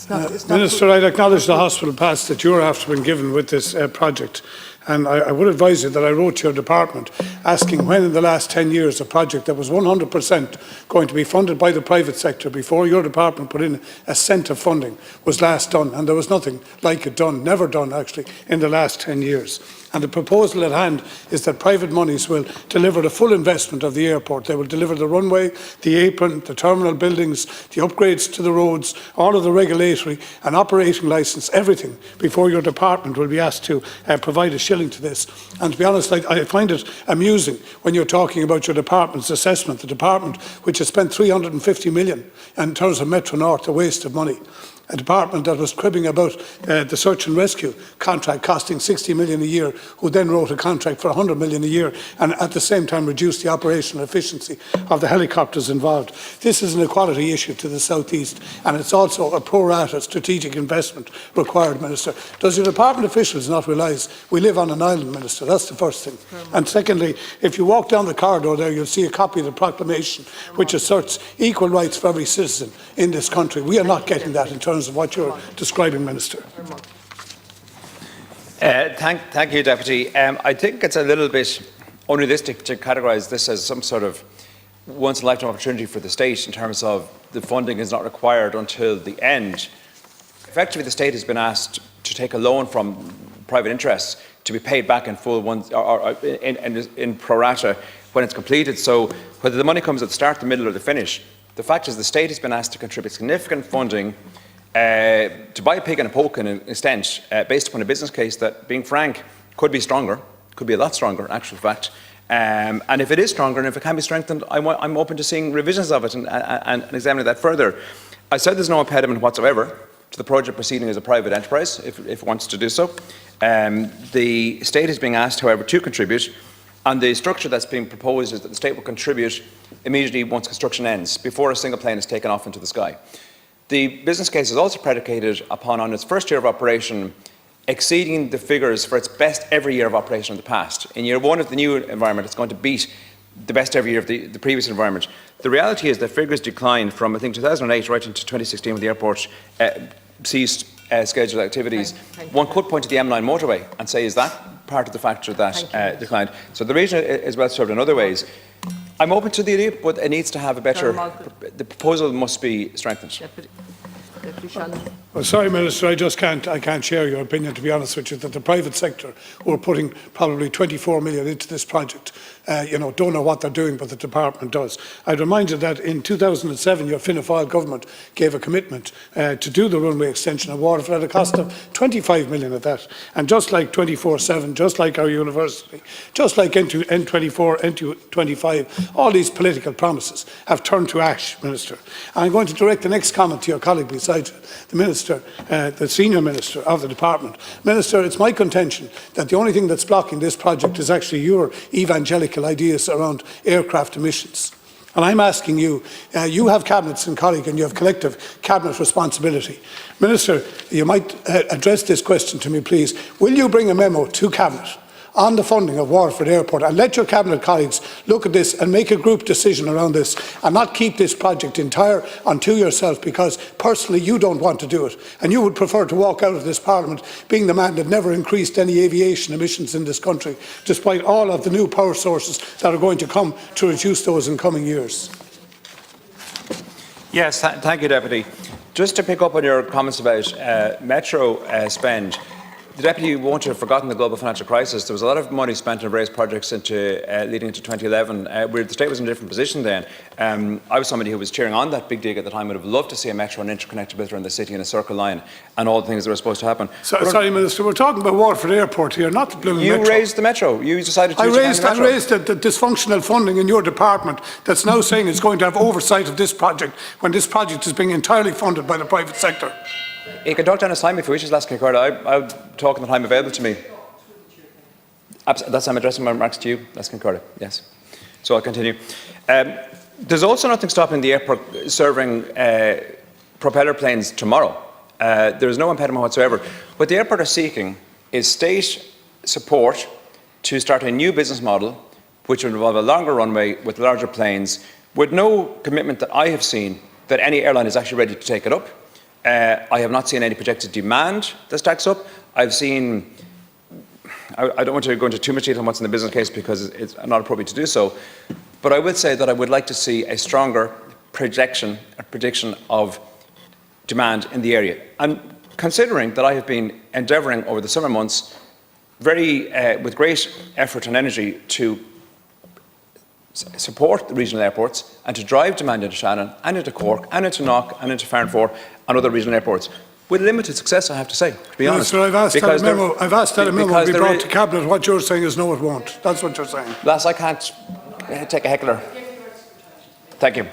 Minister, I'd acknowledge the hospital pass that you're after been given with this project. And I would advise you that I wrote to your department asking when in the last 10 years a project that was 100% going to be funded by the private sector before your department put in a cent of funding was last done. And there was nothing like it done, never done actually, in the last 10 years. And the proposal at hand is that private monies will deliver the full investment of the airport. They will deliver the runway, the apron, the terminal buildings, the upgrades to the roads, all of the regulatory and operating licence, everything, before your department will be asked to provide a shilling to this. And to be honest, I find it amusing when you're talking about your department's assessment, the department which has spent 350 million in terms of Metro North, a waste of money. A department that was cribbing about the search and rescue contract costing 60 million a year, who then wrote a contract for 100 million a year and at the same time reduced the operational efficiency of the helicopters involved. This is an equality issue to the South East, and it's also a pro rata strategic investment required, Minister. Does your department officials not realise we live on an island, Minister? That's the first thing. And secondly, if you walk down the corridor there, you'll see a copy of the proclamation which asserts equal rights for every citizen in this country. We are not getting that in terms of what you're describing, Minister. Thank you, Deputy. I think it's a little bit unrealistic to categorise this as some sort of once-in-a-lifetime opportunity for the state in terms of the funding is not required until the end. Effectively, the state has been asked to take a loan from private interests to be paid back in full in pro rata when it's completed. So whether the money comes at the start, the middle or the finish, the fact is the state has been asked to contribute significant funding to buy a pig in a poke in an extent based upon a business case that, being frank, could be stronger, could be a lot stronger in actual fact. And if it is stronger and if it can be strengthened, I'm open to seeing revisions of it and examining that further. I said there's no impediment whatsoever to the project proceeding as a private enterprise if it wants to do so. The state is being asked, however, to contribute, and the structure that's being proposed is that the state will contribute immediately once construction ends, before a single plane is taken off into the sky. The business case is also predicated upon, on its first year of operation, exceeding the figures for its best ever year of operation in the past. In year one of the new environment, it's going to beat the best ever year of the previous environment. The reality is that figures declined from, I think, 2008 right into 2016 when the airport ceased scheduled activities. One could point to the M9 motorway and say, is that part of the factor that declined? So the region is well served in other ways. I'm open to the idea, but it needs to have a better. The proposal must be strengthened. Well, sorry, Minister, I can't share your opinion, to be honest with you, that the private sector, who are putting probably 24 million into this project, don't know what they're doing, but the department does. I'd remind you that in 2007, your Fianna Fáil government gave a commitment to do the runway extension of Waterford at a cost of 25 million of that. And just like 24/7, just like our university, just like N24, N25, all these political promises have turned to ash, Minister. I'm going to direct the next comment to your colleague beside you, the Minister, the Senior Minister of the Department. Minister, it's my contention that the only thing that's blocking this project is actually your evangelical ideas around aircraft emissions. And I'm asking you, you have cabinets and colleague and you have collective cabinet responsibility. Minister, you might address this question to me, please. Will you bring a memo to cabinet on the funding of Waterford Airport and let your cabinet colleagues look at this and make a group decision around this and not keep this project entire unto yourself, because personally you don't want to do it and you would prefer to walk out of this Parliament being the man that never increased any aviation emissions in this country, despite all of the new power sources that are going to come to reduce those in coming years. Yes, thank you, Deputy. Just to pick up on your comments about Metro spend, the Deputy won't have forgotten the global financial crisis. There was a lot of money spent on various projects leading into 2011, where the state was in a different position then. I was somebody who was cheering on that big dig at the time. I would have loved to see a metro and interconnectability in the city in a circle line and all the things that were supposed to happen. Sorry, Minister, we're talking about Waterford Airport here, not the blooming Metro. You raised the metro. You decided to I raised the dysfunctional funding in your department that's now saying it's going to have oversight of this project when this project is being entirely funded by the private sector. He can talk down his time if he wishes, last Concordia. I'll talk in the time available to me. That's I'm addressing my remarks to you, last Concordia. Yes. So I'll continue. There's also nothing stopping the airport serving propeller planes tomorrow. There is no impediment whatsoever. What the airport are seeking is state support to start a new business model which will involve a longer runway with larger planes, with no commitment that I have seen that any airline is actually ready to take it up. I have not seen any projected demand that stacks up. I've seen, I don't want to go into too much detail on what's in the business case because it's not appropriate to do so, but I would say that I would like to see a stronger prediction of demand in the area. And considering that I have been endeavouring over the summer months with great effort and energy to support the regional airports and to drive demand into Shannon and into Cork and into Knock and into Farnford and other regional airports, with limited success, I have to say, to be honest. I've asked that a memo be brought to Cabinet. What you're saying is no, it won't. That's what you're saying. Lass, I can't take a heckler. Thank you.